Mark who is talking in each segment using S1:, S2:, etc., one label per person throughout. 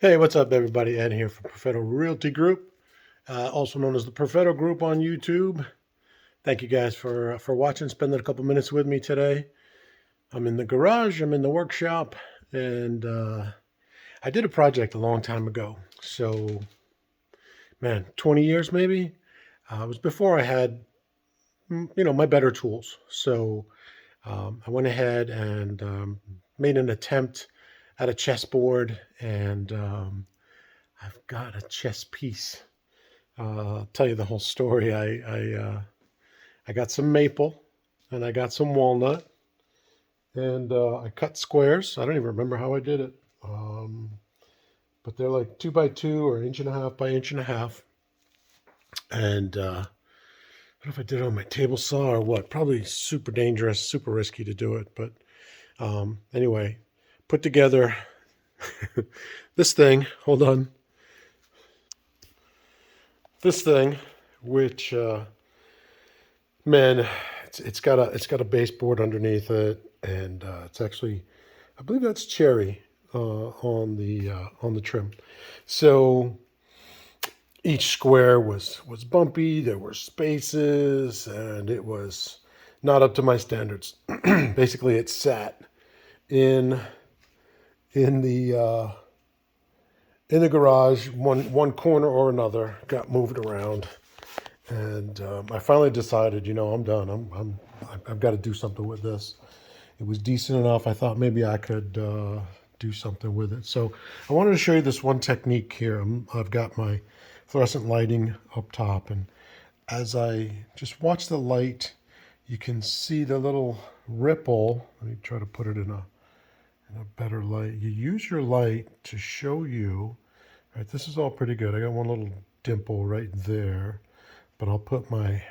S1: Hey, what's up, everybody? Ed here from Perfetto Realty Group, also known as the Perfetto Group on YouTube. Thank you guys for watching, spending a couple minutes with me today. I'm in the garage, I'm in the workshop, and I did a project a long time ago. So, man, 20 years maybe. It was before I had, my better tools. So I went ahead and made an attempt at a chessboard, and I've got a chess piece. I'll tell you the whole story. I got some maple and I got some walnut and I cut squares. I don't even remember how I did it, but they're like 2 by 2 or inch and a half by inch and a half. And I don't know if I did it on my table saw or what. Probably super dangerous, super risky to do it. But anyway, put together this thing. Hold on, this thing, which man, it's got a baseboard underneath it, and it's actually, I believe that's cherry on the trim. So each square was bumpy. There were spaces, and it was not up to my standards. Basically, it sat in in the uh, in the garage, one corner or another, got moved around, and I finally decided, I'm done. I've got to do something with this. It was decent enough. I thought maybe I could do something with it. So I wanted to show you this one technique here. I've got my fluorescent lighting up top, and as I just watch the light, you can see the little ripple. Let me try to put it in a better light. You use your light to show you. All right, this is all pretty good. I got one little dimple right there, but I'll put my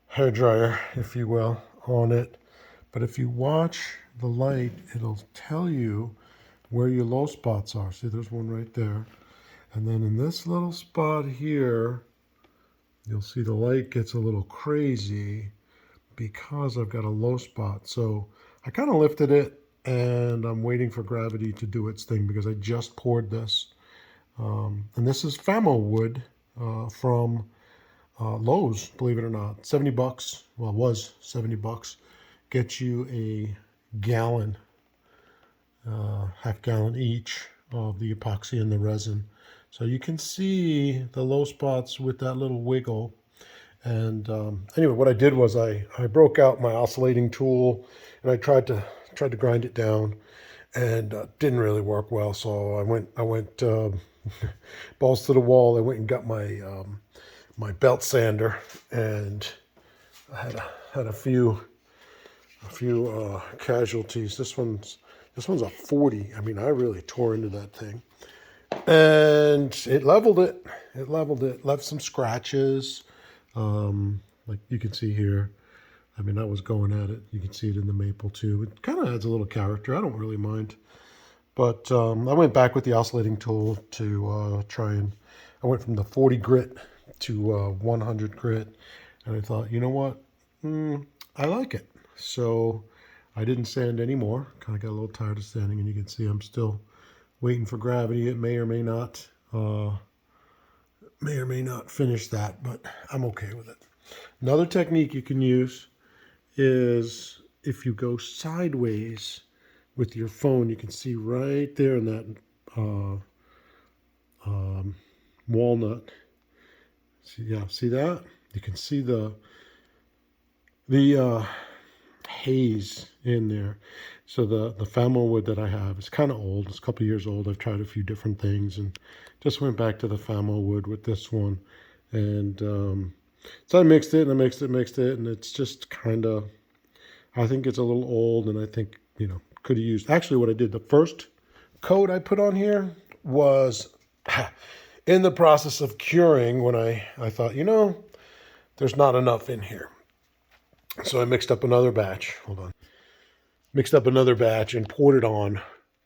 S1: hair dryer, if you will, on it. But if you watch the light, it'll tell you where your low spots are. See, there's one right there. And then in this little spot here, you'll see the light gets a little crazy because I've got a low spot. So I kind of lifted it and I'm waiting for gravity to do its thing because I just poured this. And this is Famo wood from Lowe's, believe it or not. 70 bucks. Well, it was 70 bucks. Gets you a gallon, half gallon each of the epoxy and the resin. So you can see the low spots with that little wiggle. And anyway, what I did was I broke out my oscillating tool and I tried to grind it down, and didn't really work well. So I went balls to the wall. I went and got my belt sander, and I had a few casualties. This one's a 40. I mean, I really tore into that thing, and it leveled it. It leveled it. Left some scratches, like you can see here. I mean, I was going at it. You can see it in the maple too. It kind of adds a little character. I don't really mind. But I went back with the oscillating tool to try and. I went from the 40 grit to 100 grit, and I thought, you know what? I like it. So I didn't sand anymore. Kind of got a little tired of sanding, and you can see I'm still waiting for gravity. It may or may not finish that, but I'm okay with it. Another technique you can use is if you go sideways with your phone, you can see right there in that walnut. See that? You can see the haze in there. So the Famo wood that I have is kind of old. It's a couple of years old. I've tried a few different things and just went back to the Famo wood with this one. And so I mixed it and mixed it, and it's just kind of, I think it's a little old, and I think, could have used, actually what I did, the first coat I put on here was in the process of curing when I thought, there's not enough in here. So I mixed up another batch. Hold on. Mixed up another batch and poured it on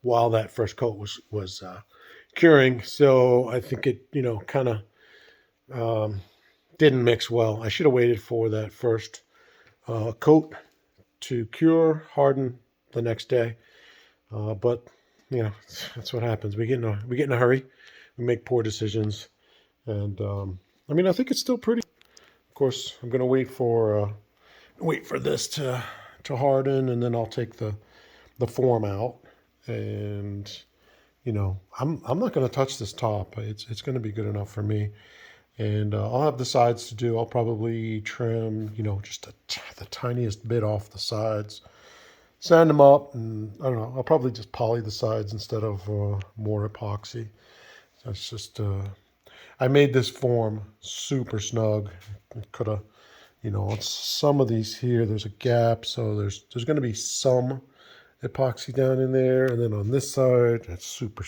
S1: while that first coat was curing. So I think it, kind of didn't mix well. I should have waited for that first coat to cure, harden the next day. But you know, that's what happens. We get in a hurry. We make poor decisions. And I mean, I think it's still pretty. Of course, I'm gonna wait for this to harden, and then I'll take the form out. And you know, I'm not gonna touch this top. It's gonna be good enough for me. And I'll have the sides to do. I'll probably trim, you know, just the tiniest bit off the sides, sand them up, and I don't know. I'll probably just poly the sides instead of more epoxy. That's just I made this form super snug. Could have, you know, on some of these here, there's a gap, so there's going to be some epoxy down in there, and then on this side, it's super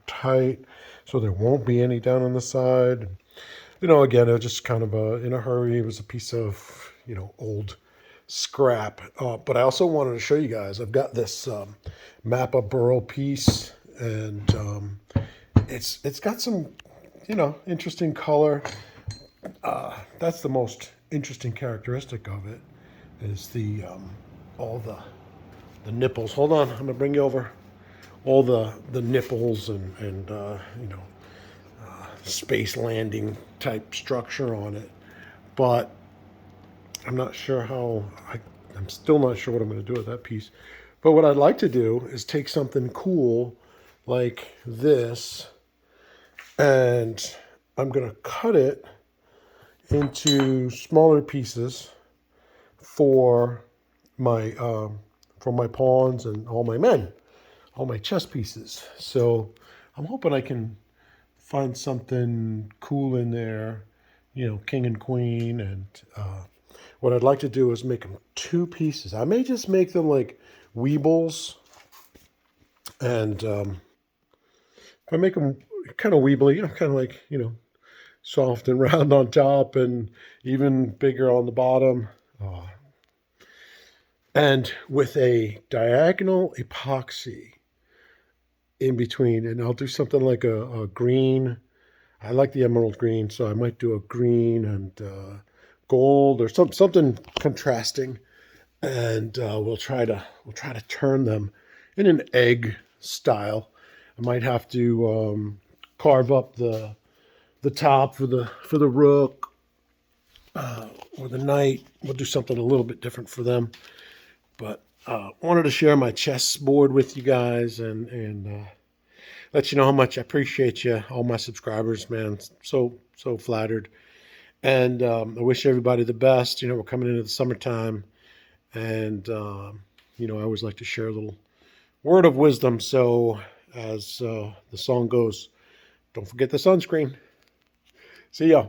S1: tight, so there won't be any down on the side. You know, again, it was just kind of in a hurry. It was a piece of, you know, old scrap. But I also wanted to show you guys. I've got this Mappa burl piece, and it's got some, you know, interesting color. That's the most interesting characteristic of it is the all the nipples. Hold on, I'm gonna bring you over. All the nipples and you know, space landing type structure on it, but I'm not sure how. I'm still not sure what I'm going to do with that piece. But what I'd like to do is take something cool like this, and I'm going to cut it into smaller pieces for my pawns and all my men, all my chess pieces. So I'm hoping I can find something cool in there, you know, king and queen. And what I'd like to do is make them two pieces. I may just make them like weebles. And if I make them kind of weebly, you know, kind of like, you know, soft and round on top and even bigger on the bottom. And with a diagonal epoxy in between. And I'll do something like a green. I like the emerald green, so I might do a green and gold or something contrasting. And we'll try to turn them in an egg style. I might have to carve up the top for the rook or the knight. We'll do something a little bit different for them. But wanted to share my chessboard with you guys and let you know how much I appreciate you, all my subscribers, man. So flattered. And I wish everybody the best. You know, we're coming into the summertime. And, you know, I always like to share a little word of wisdom. So as the song goes, don't forget the sunscreen. See ya.